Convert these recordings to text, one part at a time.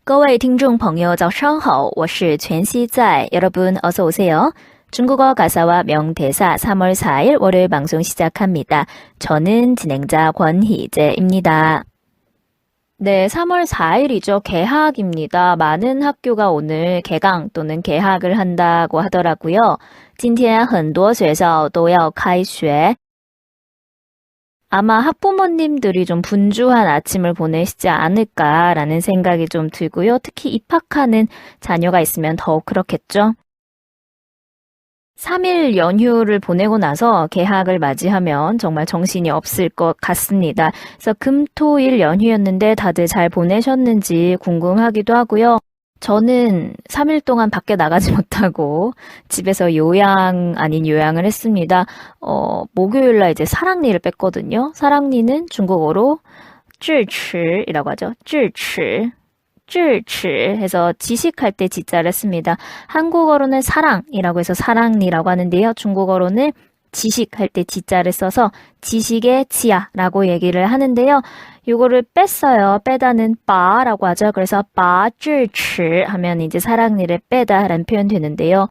各位听众朋友早上好我是全熙在 여러분 어서 오세요. 중국어 가사와 명대사 3월 4일 월요일 방송 시작합니다. 저는 진행자 권희재입니다. 네, 3월 4일이죠. 개학입니다. 많은 학교가 오늘 개강 또는 개학을 한다고 하더라고요. 今天很多学校都要开学. 아마 학부모님들이 좀 분주한 아침을 보내시지 않을까라는 생각이 좀 들고요. 특히 입학하는 자녀가 있으면 더욱 그렇겠죠. 3일 연휴를 보내고 나서 개학을 맞이하면 정말 정신이 없을 것 같습니다. 그래서 금, 토, 일 연휴였는데 다들 잘 보내셨는지 궁금하기도 하고요. 저는 3일 동안 밖에 나가지 못하고 집에서 요양 아닌 요양을 했습니다. 목요일 날 이제 사랑니를 뺐거든요. 사랑니는 중국어로 智齿이라고 하죠. 智齿 해서 지식할 때 지자를 씁니다. 한국어로는 사랑이라고 해서 사랑니라고 하는데요. 중국어로는 지식할 때 지자를 써서 지식의 지야라고 얘기를 하는데요. 요거를 뺐어요. 빼다는 빠라고 하죠. 그래서 빠智齿 하면 이제 사랑니를 빼다라는 표현 되는데요.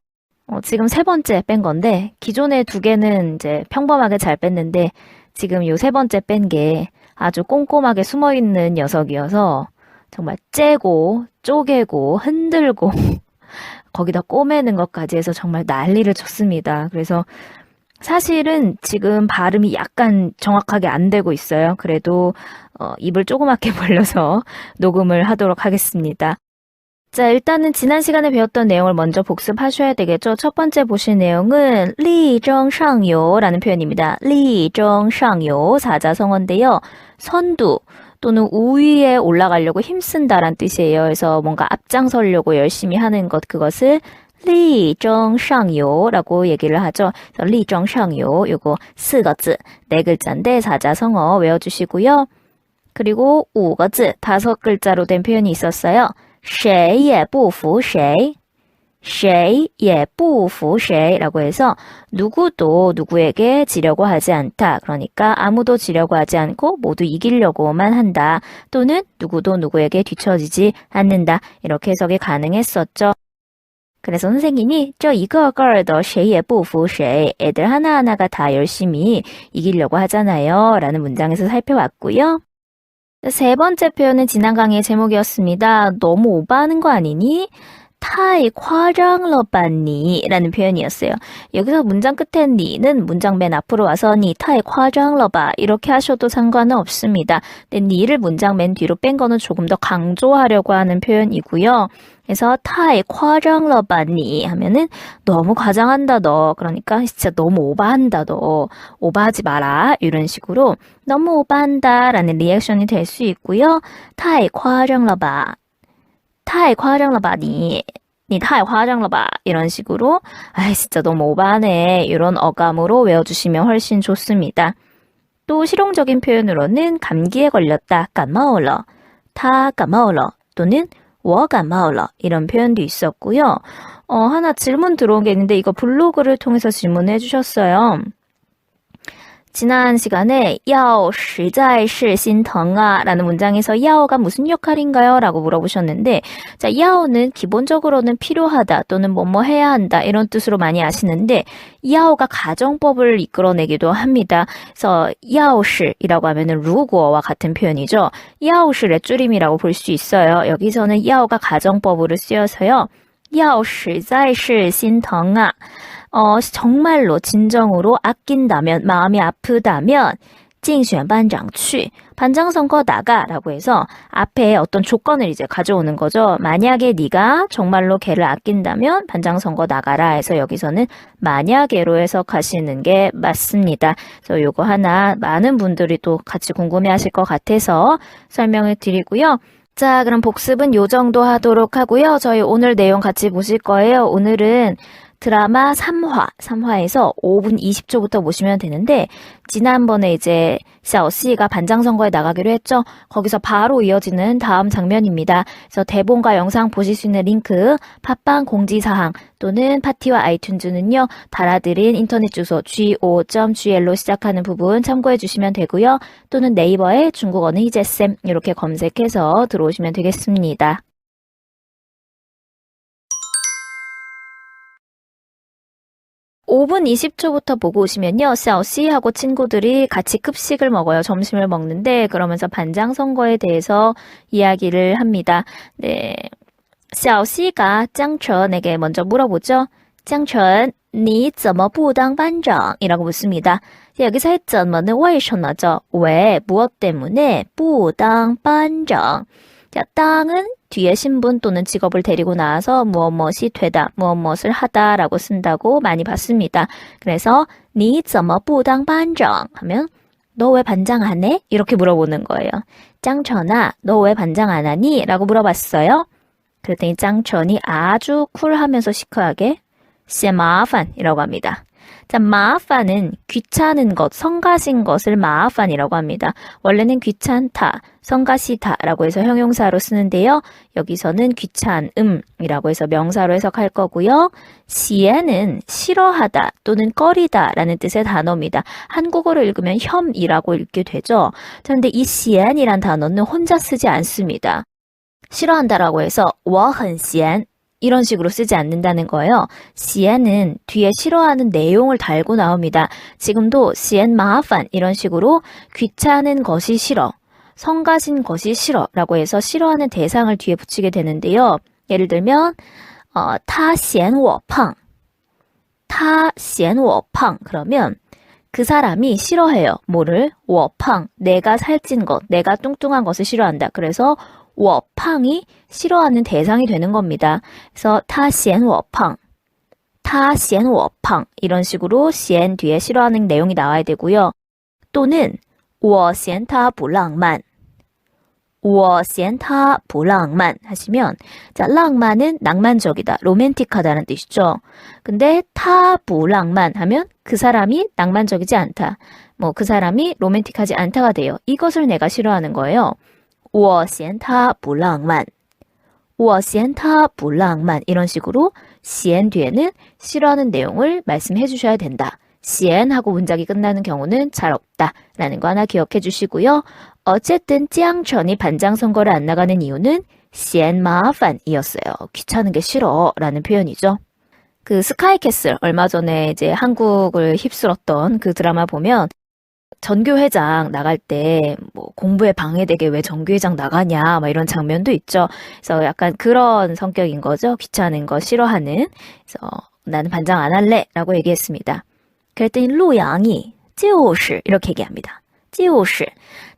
지금 세 번째 뺀 건데 기존에 두 개는 이제 평범하게 잘 뺐는데 지금 요 세 번째 뺀 게 아주 꼼꼼하게 숨어있는 녀석이어서 정말 째고 쪼개고 흔들고 거기다 꼬매는 것까지 해서 정말 난리를 쳤습니다. 그래서 사실은 지금 발음이 약간 정확하게 안 되고 있어요. 그래도 입을 조그맣게 벌려서 녹음을 하도록 하겠습니다. 자, 일단은 지난 시간에 배웠던 내용을 먼저 복습하셔야 되겠죠. 첫 번째 보실 내용은 리정상요라는 표현입니다. 리정상요 사자성어인데요. 선두 또는 우위에 올라가려고 힘쓴다란 뜻이에요. 그래서 뭔가 앞장서려고 열심히 하는 것, 그것을 리정상요라고 얘기를 하죠. 그래서 리정상요 요거 4个字 4글자인데 사자성어 외워주시고요. 그리고 5个字 5글자로 된 표현이 있었어요. 谁也不服谁谁也不服谁라고 해서 누구도 누구에게 지려고 하지 않다. 그러니까 아무도 지려고 하지 않고 모두 이기려고만 한다. 또는 누구도 누구에게 뒤처지지 않는다. 이렇게 해석이 가능했었죠. 그래서 선생님이 저 이거个个的谁也不服谁 애들 하나하나가 다 열심히 이기려고 하잖아요. 라는 문장에서 살펴봤고요. 세 번째 표현은 지난 강의의 제목이었습니다. 너무 오버하는 거 아니니? 太夸张了吧你 라는 표현이었어요. 여기서 문장 끝에 니는 문장 맨 앞으로 와서 니太夸张了吧 이렇게 하셔도 상관은 없습니다. 근데 니를 문장 맨 뒤로 뺀 거는 조금 더 강조하려고 하는 표현이고요. 그래서 太夸张了吧你 하면은 너무 과장한다 너. 그러니까 진짜 너무 오버한다 너. 오버하지 마라. 이런 식으로 너무 오버한다 라는 리액션이 될 수 있고요. 太夸张了吧太夸张了吧你太夸张了吧 이런 식으로 아이 진짜 너무 오버하네 이런 어감으로 외워주시면 훨씬 좋습니다. 또 실용적인 표현으로는 감기에 걸렸다 感冒了他感冒了 또는 我感冒了 이런 표현도 있었고요. 하나 질문 들어온 게 있는데 이거 블로그를 통해서 질문해 주셨어요. 지난 시간에 要实在是心疼啊라는 문장에서 要가 무슨 역할인가요? 라고 물어보셨는데 자, 要는 기본적으로는 필요하다 또는 뭐뭐 해야 한다 이런 뜻으로 많이 아시는데 要가 가정법을 이끌어내기도 합니다. 그래서 要是이라고 하면은 如果와 같은 표현이죠. 要是의 줄임이라고 볼 수 있어요. 여기서는 要가 가정법으로 쓰여서요. 要实在是心疼啊 정말로 진정으로 아낀다면 마음이 아프다면 竞选班长去 반장 선거 나가라고 해서 앞에 어떤 조건을 이제 가져오는 거죠. 만약에 네가 정말로 걔를 아낀다면 반장 선거 나가라 해서 여기서는 만약에로 해석하시는 게 맞습니다. 그래서 요거 하나 많은 분들이 또 같이 궁금해하실 것 같아서 설명을 드리고요. 자, 그럼 복습은 요 정도 하도록 하고요. 저희 오늘 내용 같이 보실 거예요. 오늘은 드라마 3화에서 5분 20초부터 보시면 되는데 지난번에 이제 샤오씨가 반장 선거에 나가기로 했죠. 거기서 바로 이어지는 다음 장면입니다. 그래서 대본과 영상 보실 수 있는 링크, 팟빵 공지사항 또는 파티와 아이튠즈는요. 달아드린 인터넷 주소 go.gl로 시작하는 부분 참고해 주시면 되고요. 또는 네이버에 중국어는 희재쌤 이렇게 검색해서 들어오시면 되겠습니다. 5분 20초부터 보고 오시면요. 샤오씨하고 친구들이 같이 급식을 먹어요. 점심을 먹는데 그러면서 반장 선거에 대해서 이야기를 합니다. 네. 샤오씨가 짱천에게 먼저 물어보죠. 짱천, 你怎么不当班长? 이라고 묻습니다. 여기서 했전머는 为什么죠? 왜, 무엇 때문에 不当班长? 자, 땅은 뒤에 신분 또는 직업을 데리고 나와서 무엇무엇이 되다, 무엇무엇을 하다라고 쓴다고 많이 봤습니다. 그래서 你怎么不当班长? 하면 너 왜 반장 안 해? 이렇게 물어보는 거예요. 짱천아, 너 왜 반장 안 하니? 라고 물어봤어요. 그랬더니 짱천이 아주 쿨하면서 시크하게 嫌麻烦이라고 합니다. 자, 마판은 귀찮은 것, 성가신 것을 마판이라고 합니다. 원래는 귀찮다, 성가시다라고 해서 형용사로 쓰는데요. 여기서는 귀찮음이라고 해서 명사로 해석할 거고요. 시에는 싫어하다 또는 꺼리다라는 뜻의 단어입니다. 한국어로 읽으면 혐이라고 읽게 되죠. 자, 근데 이 시엔이란 단어는 혼자 쓰지 않습니다. 싫어한다라고 해서 我很闲 이런 식으로 쓰지 않는다는 거예요. 시엔은 뒤에 싫어하는 내용을 달고 나옵니다. 지금도 시엔 마판 이런 식으로 귀찮은 것이 싫어, 성가신 것이 싫어 라고 해서 싫어하는 대상을 뒤에 붙이게 되는데요. 예를 들면 他嫌我胖 他嫌我胖 그러면 그 사람이 싫어해요. 뭐를? 我胖 내가 살찐 것, 내가 뚱뚱한 것을 싫어한다. 그래서 我胖이 싫어하는 대상이 되는 겁니다. 그래서 他嫌我胖 他嫌我胖 이런 식으로 嫌 뒤에 싫어하는 내용이 나와야 되고요. 또는 我嫌他不浪漫我嫌他不浪漫 하시면 자, 낭만은 낭만적이다, 로맨틱하다는 뜻이죠. 근데 他不浪漫 하면 그 사람이 낭만적이지 않다, 뭐 그 사람이 로맨틱하지 않다가 돼요. 이것을 내가 싫어하는 거예요. 我嫌他不浪漫我嫌他不浪漫 이런 식으로 嫌 뒤에는 싫어하는 내용을 말씀해 주셔야 된다. 嫌 하고 문장이 끝나는 경우는 잘 없다 라는 거 하나 기억해 주시고요. 어쨌든 짱천이 반장 선거를 안 나가는 이유는 嫌麻烦이었어요. 귀찮은 게 싫어 라는 표현이죠. 그 스카이캐슬 얼마 전에 이제 한국을 휩쓸었던 그 드라마 보면 전교회장 나갈 때 뭐 공부에 방해되게 왜 전교회장 나가냐 막 이런 장면도 있죠. 그래서 약간 그런 성격인 거죠. 귀찮은 거 싫어하는. 그래서 나는 반장 안 할래 라고 얘기했습니다. 그랬더니 루양이 就是 이렇게 얘기합니다. 就是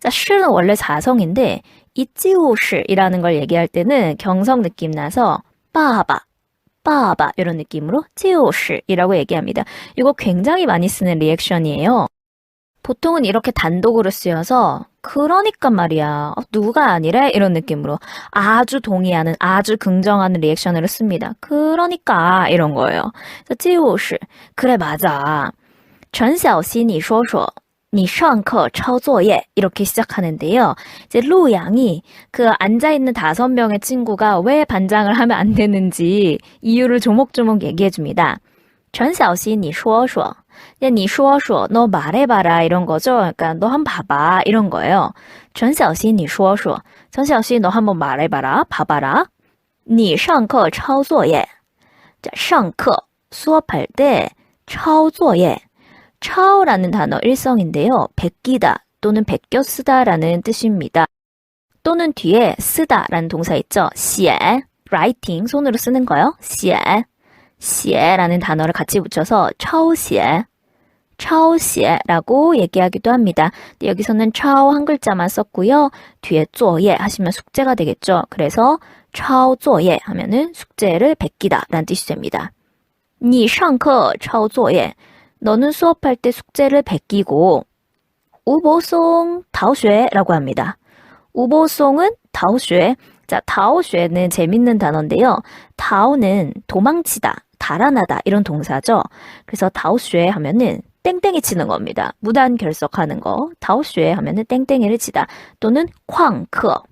자, 시는 원래 사성인데 이 就是 이라는 걸 얘기할 때는 경성 느낌 나서 빠바 이런 느낌으로 就是 이라고 얘기합니다. 이거 굉장히 많이 쓰는 리액션이에요. 보통은 이렇게 단독으로 쓰여서 그러니까 말이야, 누가 아니래? 이런 느낌으로 아주 동의하는, 아주 긍정하는 리액션으로 씁니다. 그러니까 이런 거예요. 就是 그래 맞아. 陈小希你说说你上课抄作业 이렇게 시작하는데요. 이제 루양이 그 앉아있는 5명의 친구가 왜 반장을 하면 안 되는지 이유를 조목조목 얘기해 줍니다. 陈小希你说说 니说说, 너 말해봐라 이런 거죠. 그러니까 너 한번 봐봐 이런 거예요. 陈小希你说说, 陈小希너 한번 말해봐라, 봐봐라. 你上课抄作业. 자, 上课 수업할 때 抄作业. 抄라는 단어 일성인데요. 베끼다 또는 베껴 쓰다라는 뜻입니다. 또는 뒤에 쓰다라는 동사 있죠. 写, writing 손으로 쓰는 거요. 写. 写라는 단어를 같이 붙여서 抄写, 抄写라고 얘기하기도 합니다. 근데 여기서는 抄 한 글자만 썼고요. 뒤에 作业 하시면 숙제가 되겠죠. 그래서 抄作业 하면은 숙제를 베끼다 라는 뜻이 됩니다. 你上课抄作业 너는 수업할 때 숙제를 베끼고 우보송 다오쉐라고 합니다. 우보송은 다오쉐. 자, 다오쉐는 재밌는 단어인데요. 다오는 도망치다, 달아나다 이런 동사죠. 그래서 다오쉐 하면은 땡땡이 치는 겁니다. 무단 결석하는 거. 다오쉐 하면은 땡땡이를 치다. 또는 쾅커.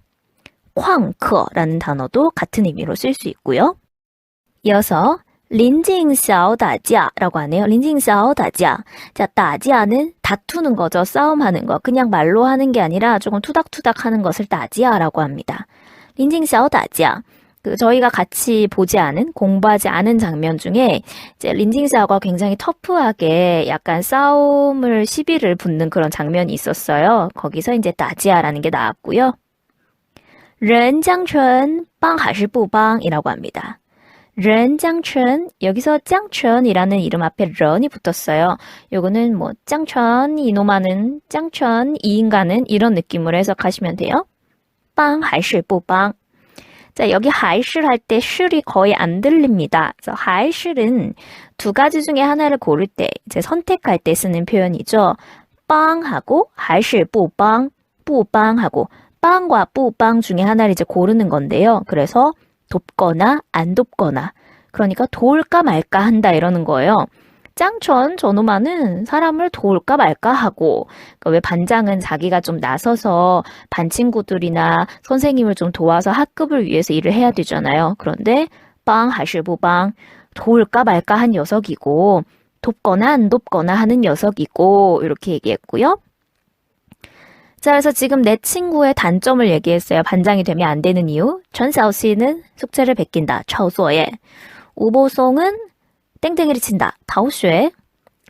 쾅커라는 단어도 같은 의미로 쓸 수 있고요. 이어서 린징샤오 다지아라고 하네요. 린징샤오 다지아. 자, 다지아는 다투는 거죠. 싸움하는 거. 그냥 말로 하는 게 아니라 조금 투닥투닥 하는 것을 다지아라고 합니다. 린징샤오 다지아. 저희가 같이 보지 않은, 공부하지 않은 장면 중에 이제 린징샤오가 굉장히 터프하게 약간 싸움을 시비를 붙는 그런 장면이 있었어요. 거기서 이제 따지야라는 게 나왔고요. 人장춘 빵还是不빵 이라고 합니다. 人장춘 여기서 짱춘이라는 이름 앞에 런이 붙었어요. 요거는 뭐 짱춘 이놈아는 짱춘 이 인간은 이런 느낌으로 해석하시면 돼요. 빵还是不빵. 자, 여기 하이실 할 때 실이 거의 안 들립니다. 그래서 하이실은 두 가지 중에 하나를 고를 때, 이제 선택할 때 쓰는 표현이죠. 빵하고 하이실 뿌빵, 뿌빵하고 빵과 뿌빵 중에 하나를 이제 고르는 건데요. 그래서 돕거나 안 돕거나, 그러니까 도울까 말까 한다 이러는 거예요. 짱천 저놈아는 사람을 도울까 말까 하고, 그러니까 왜 반장은 자기가 좀 나서서 반 친구들이나 선생님을 좀 도와서 학급을 위해서 일을 해야 되잖아요. 그런데 빵 하실부빵 도울까 말까 한 녀석이고 돕거나 안 돕거나 하는 녀석이고 이렇게 얘기했고요. 자, 그래서 지금 내 친구의 단점을 얘기했어요. 반장이 되면 안 되는 이유. 전샤오 씨는 숙제를 베낀다. 차오소에. 우보송은 땡땡이를 친다. 타오슈에.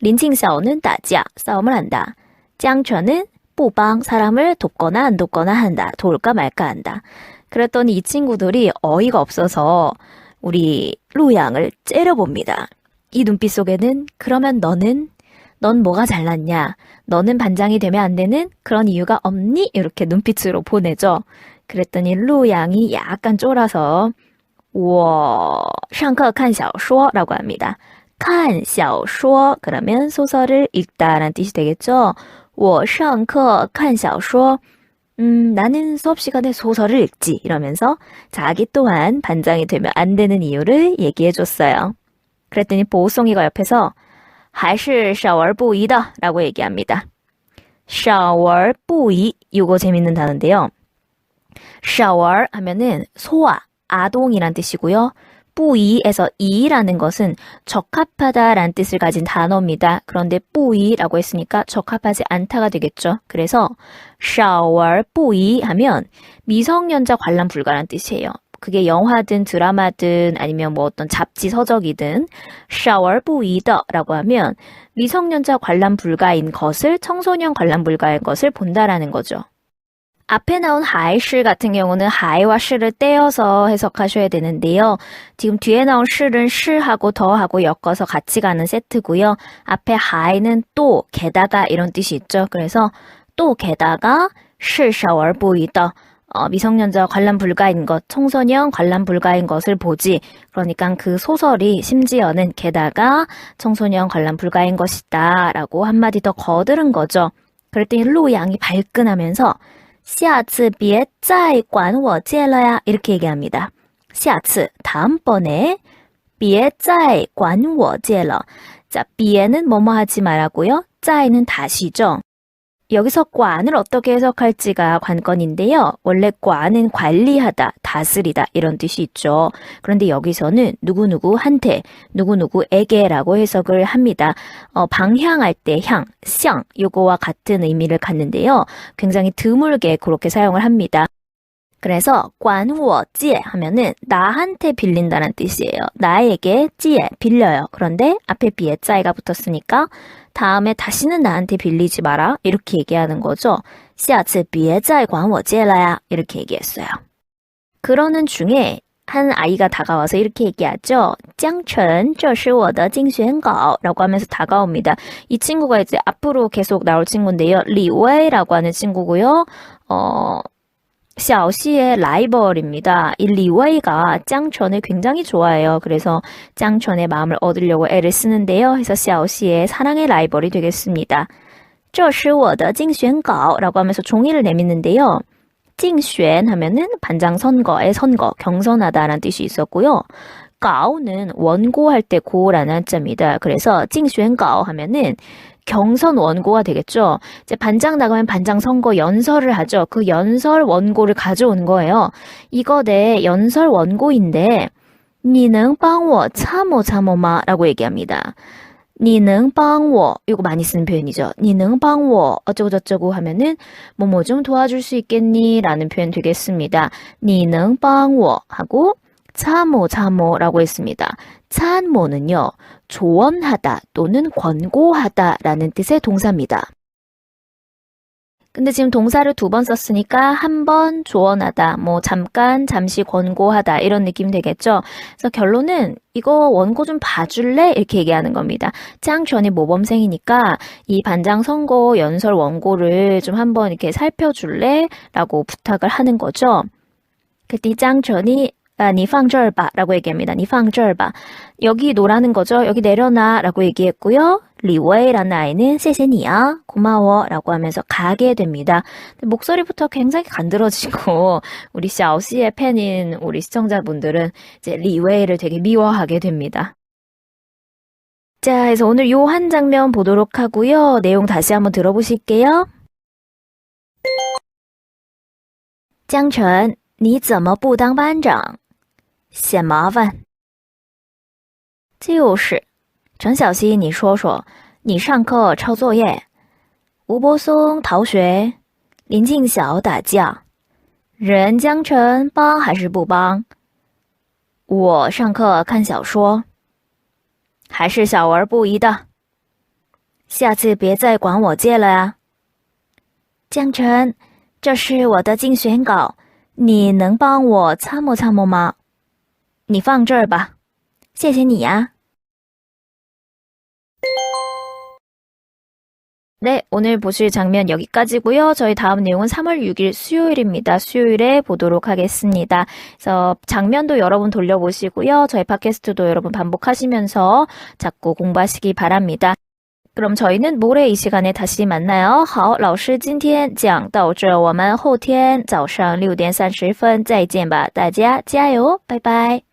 린칭샤오는 따지야. 싸움을 한다. 짱천은 뽀방. 사람을 돕거나 안 돕거나 한다. 도울까 말까 한다. 그랬더니 이 친구들이 어이가 없어서 우리 루양을 째려봅니다. 이 눈빛 속에는 그러면 넌 뭐가 잘났냐? 너는 반장이 되면 안 되는 그런 이유가 없니? 이렇게 눈빛으로 보내죠. 그랬더니 루양이 약간 쫄아서 我上课看小说라고 합니다. 看小说 그러면 소설을 읽다라는 뜻이 되겠죠. 我上课看小说 나는 수업 시간에 소설을 읽지 이러면서 자기 또한 반장이 되면 안 되는 이유를 얘기해 줬어요. 그랬더니 보송이가 옆에서 还是少儿不宜的라고 얘기합니다. 少儿不宜 이거 재밌는 단어인데요. 少儿 하면은 소아, 아동이란 뜻이고요. 뿌이에서 이라는 것은 적합하다라는 뜻을 가진 단어입니다. 그런데 뿌이라고 했으니까 적합하지 않다가 되겠죠. 그래서 少儿不宜 하면 미성년자 관람 불가라는 뜻이에요. 그게 영화든 드라마든 아니면 뭐 어떤 잡지 서적이든 少儿不宜的라고 하면 미성년자 관람 불가인 것을 청소년 관람 불가인 것을 본다라는 거죠. 앞에 나온 하이실 같은 경우는 하이와 실을 떼어서 해석하셔야 되는데요. 지금 뒤에 나온 실은 실하고 더하고 엮어서 같이 가는 세트고요. 앞에 하이는 또, 게다가 이런 뜻이 있죠. 그래서 또 게다가 是少儿不宜的 미성년자 관람 불가인 것, 청소년 관람 불가인 것을 보지. 그러니까 그 소설이 심지어는 게다가 청소년 관람 불가인 것이다 라고 한마디 더 거들은 거죠. 그랬더니 루양이 발끈하면서 下次别再管我借了呀 이렇게 얘기합니다. 下次 다음번에 别再管我借了. 자, 别는 뭐뭐 하지 말라고요. 再는 다시죠. 여기서 관을 어떻게 해석할지가 관건인데요. 원래 관은 관리하다, 다스리다 이런 뜻이 있죠. 그런데 여기서는 누구누구한테, 누구누구에게라고 해석을 합니다. 방향할 때 향, 쌍 요거와 같은 의미를 갖는데요. 굉장히 드물게 그렇게 사용을 합니다. 그래서 관워지에 하면은 나한테 빌린다는 뜻이에요. 나에게 지에 빌려요. 그런데 앞에 비에 짜이가 붙었으니까 다음에 다시는 나한테 빌리지 마라 이렇게 얘기하는 거죠. 下次别再管我借了呀 이렇게 얘기했어요. 그러는 중에 한 아이가 다가와서 이렇게 얘기하죠. 江晨这是我的竞选稿 라고 하면서 다가옵니다. 이 친구가 이제 앞으로 계속 나올 친구인데요. 리웨이라고 하는 친구고요. 샤오시의 라이벌입니다. 이 리웨이가 짱천을 굉장히 좋아해요. 그래서 짱천의 마음을 얻으려고 애를 쓰는데요. 해서 샤오시의 사랑의 라이벌이 되겠습니다. 这是我的竞选稿 라고 하면서 종이를 내미는데요. 竞选 하면은 반장 선거의 선거, 경선하다라는 뜻이 있었고요. 稿는 원고할 때 고라는 한자입니다. 그래서 竞选稿 하면은 경선 원고가 되겠죠. 이제 반장 나가면 반장 선거 연설을 하죠. 그 연설 원고를 가져온 거예요. 이거 내 연설 원고인데 你能帮我参谋吗 라고 얘기합니다. 你能帮我 이거 많이 쓰는 표현이죠. 你能帮我 어쩌고 저쩌고 하면은 뭐 좀 도와줄 수 있겠니? 라는 표현 되겠습니다. 你能帮我 하고 참모라고 했습니다. 참모는요, 조언하다 또는 권고하다라는 뜻의 동사입니다. 근데 지금 동사를 2번 썼으니까 한 번 조언하다, 뭐 잠깐, 잠시 권고하다 이런 느낌 되겠죠? 그래서 결론은 이거 원고 좀 봐줄래? 이렇게 얘기하는 겁니다. 짱전이 모범생이니까 이 반장 선고 연설 원고를 좀 한번 이렇게 살펴줄래? 라고 부탁을 하는 거죠. 그때 짱전이 니放这儿吧 라고 얘기합니다. 니放这儿吧. 여기 놓으라는 거죠. 여기 내려놔 라고 얘기했고요. 리웨이라는 아이는 谢谢你啊, 고마워 라고 하면서 가게 됩니다. 목소리부터 굉장히 간드러지고 우리 샤오씨의 팬인 우리 시청자분들은 이제 리웨이를 되게 미워하게 됩니다. 자, 그래서 오늘 요 한 장면 보도록 하고요. 내용 다시 한번 들어보실게요. 江晨你怎么不当班长嫌麻烦就是陈小希你说说你上课抄作业吴柏松逃学林静晓打架人江晨帮还是不帮我上课看小说还是小儿不宜的下次别再管我借了啊江晨这是我的竞选稿你能帮我参谋参谋吗你放这儿吧谢谢你呀네, 오늘 보실 장면 여기까지고요. 저희 다음 내용은 3월 6일 수요일입니다. 수요일에 보도록 하겠습니다. 그래서 장면도 여러분 돌려보시고요. 저희 팟캐스트도 여러분 반복하시면서 자꾸 공부하시기 바랍니다. 그럼 저희는 모레 이 시간에 다시 만나요. 好，老师今天讲到这，我们后天早上6点30分再见吧。大家加油，拜拜。